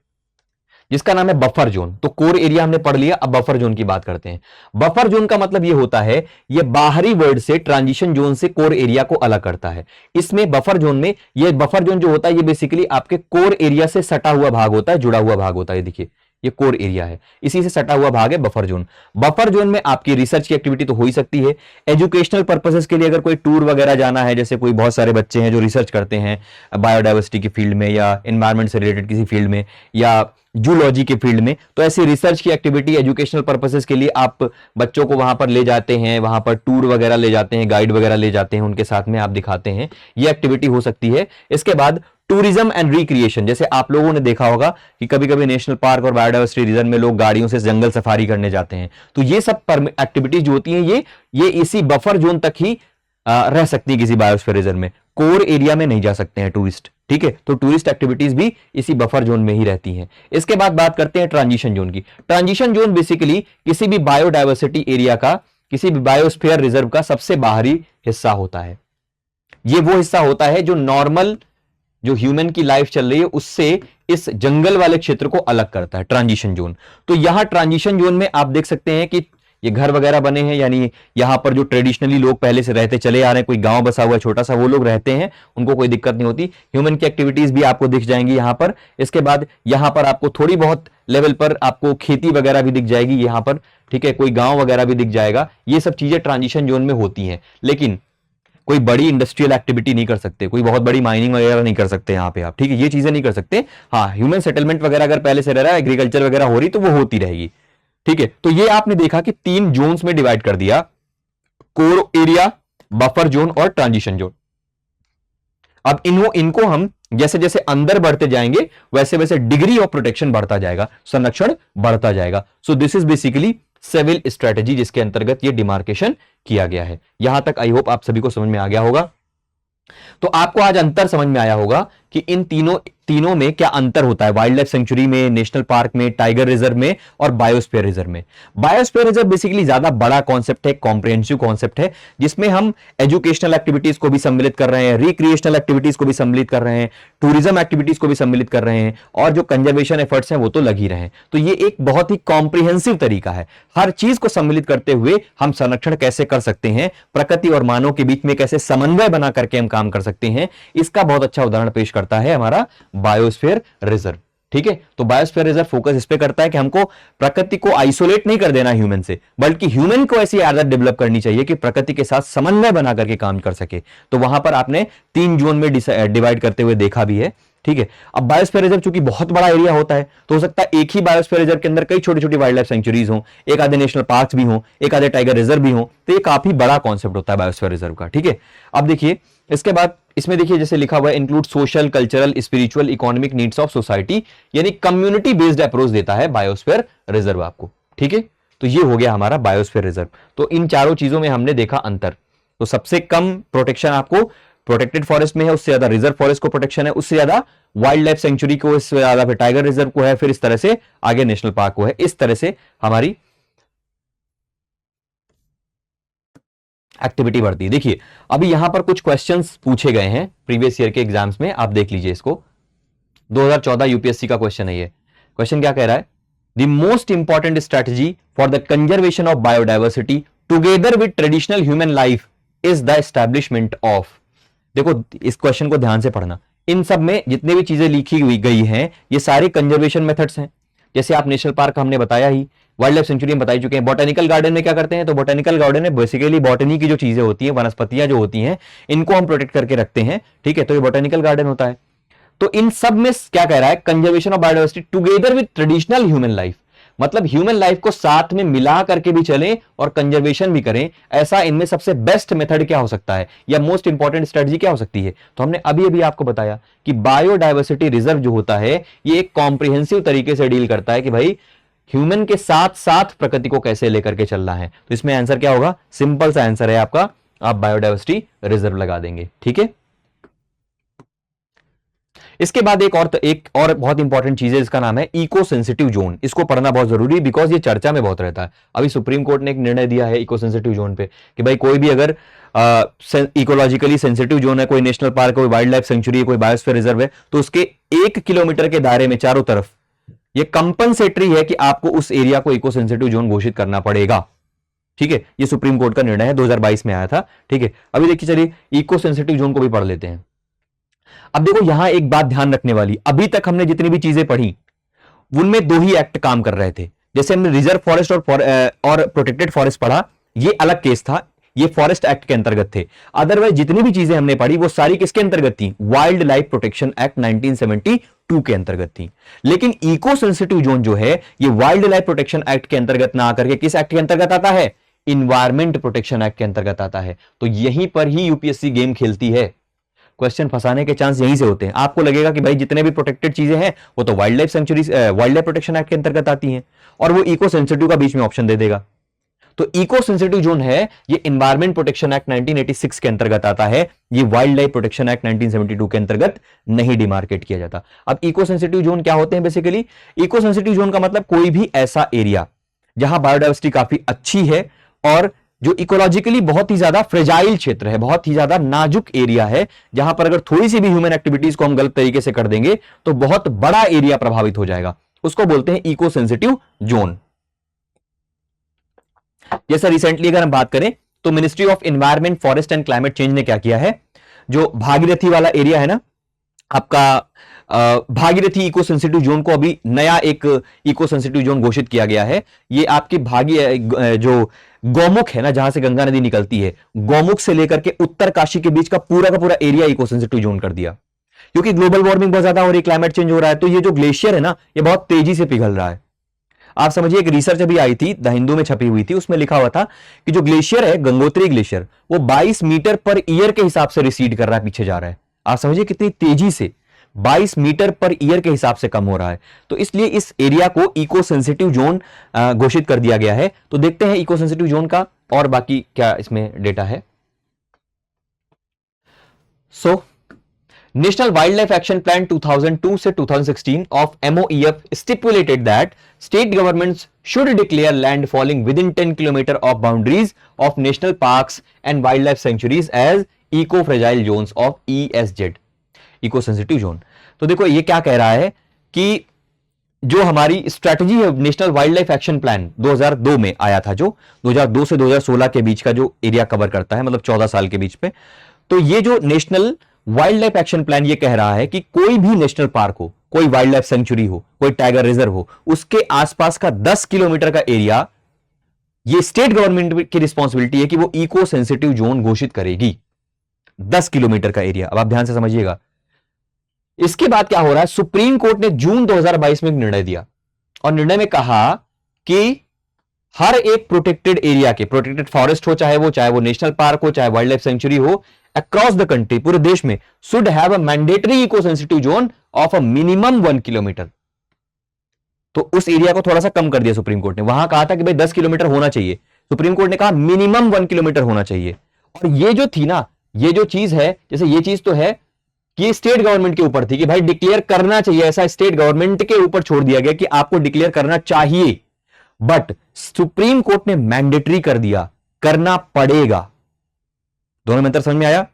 जिसका नाम है बफर जोन। तो कोर एरिया हमने पढ़ लिया, अब बफर जोन की बात करते हैं। बफर जोन का मतलब यह होता है, यह बाहरी वर्ल्ड से ट्रांजिशन जोन से कोर एरिया को अलग करता है। इसमें बफर जोन में, यह बफर जोन जो होता है ये बेसिकली आपके कोर एरिया से सटा हुआ भाग होता है, जुड़ा हुआ भाग होता है। देखिए ये कोर एरिया है, इसी से सटा हुआ भाग है बफर जोन। बफर जोन में आपकी रिसर्च की एक्टिविटी तो हो ही सकती है। एजुकेशनल पर्पसेस के लिए अगर कोई टूर वगैरह जाना है, जैसे कोई बहुत सारे बच्चे हैं जो रिसर्च करते हैं बायोडायवर्सिटी की फील्ड में, या एनवायरमेंट से रिलेटेड किसी फील्ड में, या जूलॉजी के फील्ड में, तो ऐसी रिसर्च की एक्टिविटी एजुकेशनल पर्पसेस के लिए आप बच्चों को वहां पर ले जाते हैं, वहां पर टूर वगैरह ले जाते हैं, गाइड वगैरह ले जाते हैं, उनके साथ में आप दिखाते हैं, ये एक्टिविटी हो सकती है। इसके बाद टूरिज्म एंड रिक्रिएशन, जैसे आप लोगों ने देखा होगा कि कभी कभी नेशनल पार्क और बायोडायवर्सिटी रीजन में लोग गाड़ियों से जंगल सफारी करने जाते हैं। तो ये सब एक्टिविटीज जो होती हैं ये इसी बफर जोन तक ही रह सकती है किसी बायोस्फीयर रिजर्व में। कोर एरिया में नहीं जा सकते हैं टूरिस्ट, ठीक है। तो टूरिस्ट एक्टिविटीज भी इसी बफर जोन में ही रहती हैं। इसके बाद बात करते हैं ट्रांजिशन जोन की। ट्रांजिशन जोन बेसिकली किसी भी बायोडायवर्सिटी एरिया का, किसी भी बायोस्फीयर रिजर्व का सबसे बाहरी हिस्सा होता है। ये वो हिस्सा होता है जो नॉर्मल जो ह्यूमन की लाइफ चल रही है उससे इस जंगल वाले क्षेत्र को अलग करता है, ट्रांजिशन जोन। तो यहां ट्रांजिशन जोन में आप देख सकते हैं कि ये घर वगैरह बने हैं, यानी यहां पर जो ट्रेडिशनली लोग पहले से रहते चले आ रहे हैं, कोई गांव बसा हुआ छोटा सा, वो लोग रहते हैं, उनको कोई दिक्कत नहीं होती। ह्यूमन की एक्टिविटीज भी आपको दिख जाएंगी यहां पर। इसके बाद यहां पर आपको थोड़ी बहुत लेवल पर आपको खेती वगैरह भी दिख जाएगी यहां पर, ठीक है, कोई गांव वगैरह भी दिख जाएगा। ये सब चीजें ट्रांजिशन जोन में होती हैं, लेकिन कोई बड़ी इंडस्ट्रियल एक्टिविटी नहीं कर सकते, कोई बहुत बड़ी माइनिंग वगैरह नहीं कर सकते यहां पे आप, ठीक है, ये चीजें नहीं कर सकते। हाँ, ह्यूमन सेटलमेंट वगैरह अगर पहले से रह रहा है, एग्रीकल्चर वगैरह हो रही तो वो होती रहेगी, ठीक है। तो ये आपने देखा कि 3 जोन्स में डिवाइड कर दिया, कोर एरिया, बफर जोन और ट्रांजिशन जोन। अब इनको हम जैसे जैसे अंदर बढ़ते जाएंगे वैसे वैसे डिग्री ऑफ प्रोटेक्शन बढ़ता जाएगा, संरक्षण बढ़ता जाएगा। So this is basically civil strategy जिसके अंतर्गत ये डिमार्केशन किया गया है। यहां तक आई होप आप सभी को समझ में आ गया होगा। तो आपको आज अंतर समझ में आया होगा कि इन तीनों में क्या अंतर होता है, वाइल्ड लाइफ सेंचुरी में, नेशनल पार्क में, टाइगर रिजर्व में और बायोस्फीयर रिजर्व में। बायोस्फीयर रिजर्व बेसिकली ज्यादा बड़ा कॉन्सेप्ट है, कॉम्प्रिहेंसिव कॉन्सेप्ट है, जिसमें हम एजुकेशनल एक्टिविटीज को भी सम्मिलित कर रहे हैं, रिक्रिएशनल एक्टिविटीज को भी सम्मिलित कर रहे हैं, टूरिज्म एक्टिविटीज को भी सम्मिलित कर रहे हैं, और जो कंजर्वेशन एफर्ट्स हैं वो तो लग ही रहे हैं। तो ये एक बहुत ही कॉम्प्रिहेंसिव तरीका है, हर चीज को सम्मिलित करते हुए हम संरक्षण कैसे कर सकते हैं, प्रकृति और मानव के बीच में कैसे समन्वय बना करके हम काम कर सकते हैं, इसका बहुत अच्छा उदाहरण पेश करता है हमारा बायोस्फीयर रिजर्व। ठीक है, तो बायोस्फीयर रिजर्व फोकस इस पे करता है कि हमको प्रकृति को आइसोलेट नहीं कर देना ह्यूमन से, बल्कि ह्यूमन को ऐसी आदत डेवलप करनी चाहिए कि प्रकृति के साथ समन्वय बना करके काम कर सके। तो वहां पर आपने 3 जोन में डिवाइड करते हुए देखा भी है। ठीक है, अब बायोस्फीयर रिजर्व चूंकि बहुत बड़ा एरिया होता है, तो हो सकता है एक ही बायोस्फीयर रिजर्व के अंदर कई छोटी छोटी वाइल्ड लाइफ सेंचुरीज हो, एक आधे नेशनल पार्क भी हो, एक आधे टाइगर रिजर्व भी हो, तो ये काफी बड़ा कॉन्सेप्ट होता है बायोस्फीयर रिजर्व का। ठीक है, अब देखिए इसके बाद इसमें देखिए जैसे लिखा हुआ है, include social, cultural, spiritual, economic needs of society, यानी कम्युनिटी बेस्ड अप्रोच देता है बायोस्फीयर रिजर्व आपको। ठीक है, तो ये हो गया हमारा बायोस्फीयर रिजर्व। तो इन चारों चीजों में हमने देखा अंतर। तो सबसे कम प्रोटेक्शन आपको प्रोटेक्टेड फॉरेस्ट में है, उससे ज्यादा रिजर्व फॉरेस्ट को प्रोटेक्शन है, उससे ज्यादा वाइल्ड लाइफ सेंचुरी को, इससे ज्यादा फिर टाइगर रिजर्व को है, फिर इस तरह से आगे नेशनल पार्क को है। इस तरह से हमारी एक्टिविटी बढ़ती है। देखिए अभी यहां पर कुछ क्वेश्चंस पूछे गए हैं प्रीवियस ईयर के एग्जाम्स में, आप देख लीजिए इसको। 2014 यूपीएससी का क्वेश्चन है ये। क्वेश्चन क्या कह रहा है, the most important strategy for the conservation of biodiversity together with traditional human life is the establishment of. देखो इस क्वेश्चन को ध्यान से पढ़ना, इन सब में जितने भी चीजें लिखी हुई गई हैं ये सारे कंजर्वेशन मेथड्स हैं। जैसे आप नेशनल पार्क हमने बताया ही, वाइल्ड लाइफ सेंचुरी में बता चुके हैं। बॉटेनिकल गार्डन में क्या करते हैं, तो बॉटेनिकल गार्डन में बेसिकली बॉटनी की जो चीजें होती हैं, वनस्पतियां जो होती हैं, इनको हम प्रोटेक्ट करके रखते हैं। ठीक है, तो ये बॉटेनिकल गार्डन होता है। तो इन सब में क्या कह रहा है, conservation of biodiversity together with traditional human life, मतलब ह्यूमन लाइफ को साथ में मिला करके भी चलें और कंजर्वेशन भी करें। ऐसा इनमें सबसे बेस्ट मेथड क्या हो सकता है, या मोस्ट इंपॉर्टेंट स्ट्रेटजी क्या हो सकती है। तो हमने अभी अभी आपको बताया कि बायोडाइवर्सिटी रिजर्व जो होता है ये एक कॉम्प्रिहेंसिव तरीके से डील करता है कि भाई ह्यूमन के साथ साथ प्रकृति को कैसे लेकर के चलना है। तो इसमें आंसर क्या होगा, सिंपल सा आंसर है आपका, आप बायोडाइवर्सिटी रिजर्व लगा देंगे। ठीक है, इसके बाद एक और बहुत इंपॉर्टेंट चीज है, इसका नाम है इको सेंसिटिव जोन। इसको पढ़ना बहुत जरूरी है, बिकॉज ये चर्चा में बहुत रहता है। अभी सुप्रीम कोर्ट ने एक निर्णय दिया है इको सेंसिटिव जोन पे कि भाई कोई भी अगर इकोलॉजिकली सेंसिटिव जोन है, कोई नेशनल पार्क, कोई वाइल्ड लाइफ सेंचुरी है, कोई बायोस्फीयर रिजर्व है, तो उसके 1 किलोमीटर के दायरे में चारों तरफ ये कंपलसरी है कि आपको उस एरिया को इको सेंसिटिव जोन घोषित करना पड़ेगा। ठीक है, ये सुप्रीम कोर्ट का निर्णय है, 2022 में आया था। ठीक है, अभी देखिए चलिए इको सेंसिटिव जोन को भी पढ़ लेते हैं। अब देखो यहां एक बात ध्यान रखने वाली, अभी तक हमने जितनी भी चीजें पढ़ी उनमें 2 ही एक्ट काम कर रहे थे। जैसे हमने रिजर्व फॉरेस्ट और प्रोटेक्टेड फॉरेस्ट पढ़ा, ये अलग केस था, ये फॉरेस्ट एक्ट के अंतर्गत थे। अदरवाइज जितनी भी चीजें हमने पढ़ी वो सारी किसके अंतर्गत थी, वाइल्ड लाइफ प्रोटेक्शन एक्ट 1972 के अंतर्गत थी। लेकिन इको सेंसिटिव जोन जो है ये वाइल्ड लाइफ प्रोटेक्शन एक्ट के अंतर्गत ना आकर के किस एक्ट के अंतर्गत आता है, इन्वायरमेंट प्रोटेक्शन एक्ट के अंतर्गत आता है। तो यहीं पर ही यूपीएससी गेम खेलती है, क्वेश्चन फंसाने के चांस यहीं से होते हैं। आपको लगेगा कि भाई जितने भी प्रोटेक्टेड चीजें हैं वो तो wild life sanctuary, wild life protection act के अंतर्गत आती हैं, और वो इको सेंसिटिव का बीच में ऑप्शन दे देगा। तो इको सेंसिटिव जोन है ये इन्वायरमेंट प्रोटेक्शन एक्ट 1986 के अंतर्गत आता है, ये वाइल्ड लाइफ प्रोटेक्शन एक्ट 1972 के अंतर्गत नहीं डिमार्केट किया जाता। अब इको सेंसिटिव जोन क्या होते हैं, बेसिकली इको सेंसिटिव जोन का मतलब कोई भी ऐसा एरिया जहां बायोडाइवर्सिटी काफी अच्छी है और जो इकोलॉजिकली बहुत ही ज्यादा फ्रेजाइल क्षेत्र है, बहुत ही ज्यादा नाजुक एरिया है, जहां पर अगर थोड़ी सी भी ह्यूमन एक्टिविटीज को हम गलत तरीके से कर देंगे तो बहुत बड़ा एरिया प्रभावित हो जाएगा, उसको बोलते हैं इको सेंसिटिव जोन। जैसा रिसेंटली अगर हम बात करें तो ministry of environment, forest and climate change ने क्या किया है, जो भागीरथी वाला एरिया है ना आपका, भागीरथी इको सेंसिटिव जोन को अभी नया एक इको सेंसिटिव जोन घोषित किया गया है। ये आपकी जो गौमुख है ना, जहां से गंगा नदी निकलती है, गौमुख से लेकर के उत्तर काशी के बीच का पूरा एरिया इको सेंसिटिव जोन कर दिया। क्योंकि ग्लोबल वार्मिंग बहुत ज्यादा हो रही है, क्लाइमेट चेंज हो रहा है, तो ये जो ग्लेशियर है ना ये बहुत तेजी से पिघल रहा है। आप समझिए एक रिसर्च अभी आई थी, द हिंदू में छपी हुई थी, उसमें लिखा हुआ था कि जो ग्लेशियर है गंगोत्री ग्लेशियर, वो 22 मीटर पर ईयर के हिसाब से रिसीड कर रहा है, पीछे जा रहा है। आप समझिए कितनी तेजी से 22 मीटर पर ईयर के हिसाब से कम हो रहा है। तो इसलिए इस एरिया को इको सेंसिटिव जोन घोषित कर दिया गया है। तो देखते हैं इको सेंसिटिव जोन का और बाकी क्या इसमें डेटा है। National wild life action plan 2002 से 2016 of MOEF stipulated that state governments should declare land falling within 10 km of boundaries of national parks and wildlife sanctuaries as eco-fragile zones of ESZ, eco sensitive zone. तो देखो ये क्या कह रहा है कि जो हमारी स्ट्रैटेजी है national wild life action plan 2002 में आया था, जो 2002 से 2016 के बीच का जो एरिया कवर करता है, मतलब 14 साल के बीच में। तो ये जो national wild life action plan ये कह रहा है कि कोई भी नेशनल पार्क हो, कोई वाइल्ड लाइफ सेंचुरी हो, कोई टाइगर रिजर्व हो, उसके आसपास का 10 किलोमीटर का एरिया ये स्टेट गवर्नमेंट की रिस्पॉन्सिबिलिटी है कि वो इको सेंसिटिव जोन घोषित करेगी। 10 किलोमीटर का एरिया। अब आप ध्यान से समझिएगा, इसके बाद क्या हो रहा है, सुप्रीम कोर्ट ने जून 2022 में एक निर्णय दिया और निर्णय में कहा कि हर एक प्रोटेक्टेड एरिया के, प्रोटेक्टेड फॉरेस्ट हो चाहे वो नेशनल पार्क हो, चाहे वाइल्ड लाइफ सेंचुरी हो, अक्रॉस द कंट्री, पूरे देश में, should have a mandatory eco sensitive zone of a minimum 1 kilometre. तो उस एरिया को थोड़ा सा कम कर दिया सुप्रीम कोर्ट ने। वहां कहा था कि भाई 10 किलोमीटर होना चाहिए, सुप्रीम कोर्ट ने कहा मिनिमम 1 किलोमीटर होना चाहिए। और ये जो थी ना, ये जो चीज है, जैसे ये चीज तो है कि स्टेट गवर्नमेंट के ऊपर थी कि भाई डिक्लेयर करना चाहिए, ऐसा स्टेट गवर्नमेंट के ऊपर छोड़ दिया गया कि आपको डिक्लेयर करना चाहिए, बट सुप्रीम कोर्ट ने मैंडेटरी कर दिया, करना पड़ेगा। दोनों में अंतर समझ में आया?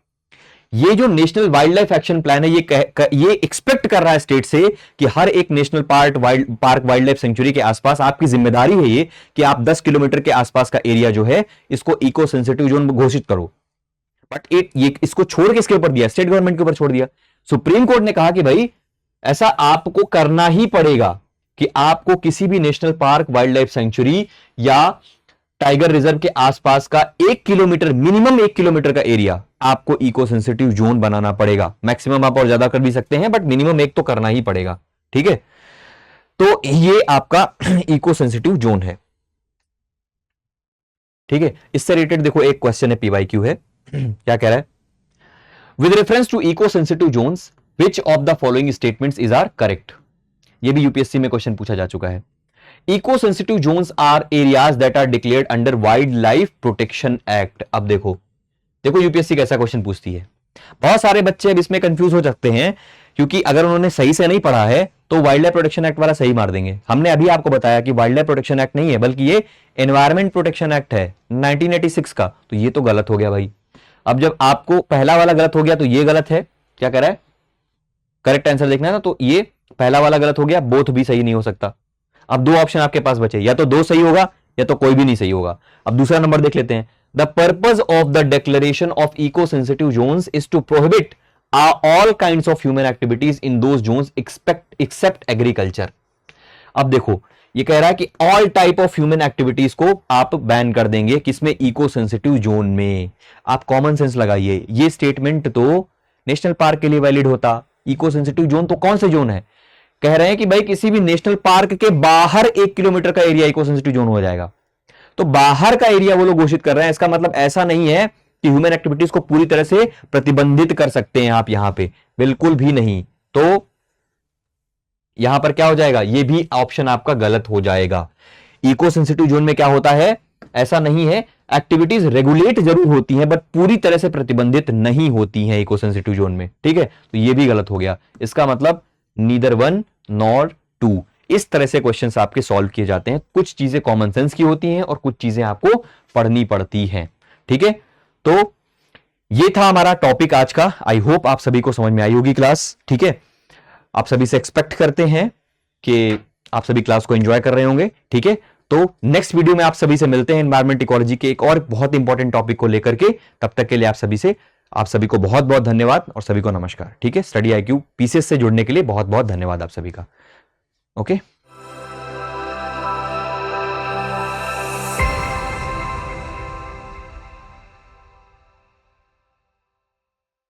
ये जो national wild life action plan है, ये एक्सपेक्ट कर रहा है स्टेट से कि हर एक national park wild life sanctuary के आसपास आपकी जिम्मेदारी है ये कि आप 10 किलोमीटर के आसपास का एरिया जो है इसको इको सेंसिटिव जोन घोषित करो। बट ये इसको छोड़ के इसके ऊपर दिया, स्टेट गवर्नमेंट के ऊपर छोड़ दिया। सुप्रीम कोर्ट ने कहा कि भाई ऐसा आपको करना ही पड़ेगा कि आपको किसी भी national park, wild life sanctuary या टाइगर रिजर्व के आसपास का 1 किलोमीटर, मिनिमम 1 किलोमीटर का एरिया आपको इको सेंसिटिव जोन बनाना पड़ेगा। मैक्सिमम आप और ज्यादा कर भी सकते हैं, बट मिनिमम 1 तो करना ही पड़ेगा। ठीक है, तो ये आपका इको सेंसिटिव जोन है। ठीक है, इससे रिलेटेड देखो एक क्वेश्चन है, पीवाईक्यू है। क्या कह रहा है? With reference to eco sensitive zones which of the following statements is are correct. ये भी यूपीएससी में क्वेश्चन पूछा जा चुका है। Eco sensitive zones are areas that are declared under wildlife protection act. अब देखो यूपीएससी कैसा क्वेश्चन पूछती है। बहुत सारे बच्चे अब इसमें कंफ्यूज हो सकते हैं, क्योंकि अगर उन्होंने सही से नहीं पढ़ा है तो वाइल्ड लाइफ प्रोटेक्शन एक्ट वाला सही मार देंगे। हमने अभी आपको बताया कि वाइल्ड लाइफ प्रोटेक्शन एक्ट नहीं है, बल्कि ये एनवायरमेंट प्रोटेक्शन एक्ट है 1986 का। तो ये तो गलत हो गया भाई। अब जब आपको पहला वाला गलत हो गया तो ये गलत है। क्या कह रहा है? करेक्ट आंसर देखना है ना, तो ये पहला वाला गलत हो गया, बोथ भी सही नहीं हो सकता। अब 2 ऑप्शन आपके पास बचे, या तो 2 सही होगा या तो कोई भी नहीं सही होगा। अब दूसरा नंबर देख लेते हैं। The purpose of the declaration of eco sensitive zones is to prohibit all kinds of human activities in those zones except agriculture. अब देखो ये कह रहा है कि all type of human activities को आप बैन कर देंगे, किसमें? इको सेंसिटिव जोन में। आप कॉमन सेंस लगाइए, ये स्टेटमेंट तो नेशनल पार्क के लिए वैलिड होता, इको सेंसिटिव जोन तो कौन से जोन है? कह रहे हैं कि भाई किसी भी नेशनल पार्क के बाहर 1 किलोमीटर का एरिया इको सेंसिटिव जोन हो जाएगा। तो बाहर का एरिया वो लोग घोषित कर रहे हैं। इसका मतलब ऐसा नहीं है कि ह्यूमन एक्टिविटीज को पूरी तरह से प्रतिबंधित कर सकते हैं आप यहां पे, बिल्कुल भी नहीं। तो यहां पर क्या हो जाएगा? ये भी ऑप्शन आपका गलत हो जाएगा। इको सेंसिटिव जोन में क्या होता है? ऐसा नहीं है, एक्टिविटीज रेगुलेट जरूर होती हैं बट पूरी तरह से प्रतिबंधित नहीं होती हैं इको सेंसिटिव जोन में। ठीक है, तो ये भी गलत हो गया। इसका मतलब नीदर 1 नॉर 2। इस तरह से क्वेश्चंस आपके सॉल्व किए जाते हैं। कुछ चीजें कॉमन सेंस की होती हैं और कुछ चीजें आपको पढ़नी पड़ती हैं। ठीक है, तो ये था हमारा टॉपिक आज का। आई होप आप सभी को समझ में आई होगी क्लास। ठीक है, आप सभी से एक्सपेक्ट करते हैं कि आप सभी क्लास को एंजॉय कर रहे होंगे। ठीक है, तो नेक्स्ट वीडियो में आप सभी से मिलते हैं एनवायरमेंट इकोलॉजी के एक और बहुत इंपॉर्टेंट टॉपिक को लेकर के। तब तक के लिए आप सभी को बहुत बहुत धन्यवाद और सभी को नमस्कार। ठीक है, स्टडी IQ PCS से जुड़ने के लिए बहुत बहुत धन्यवाद आप सभी का। ओके।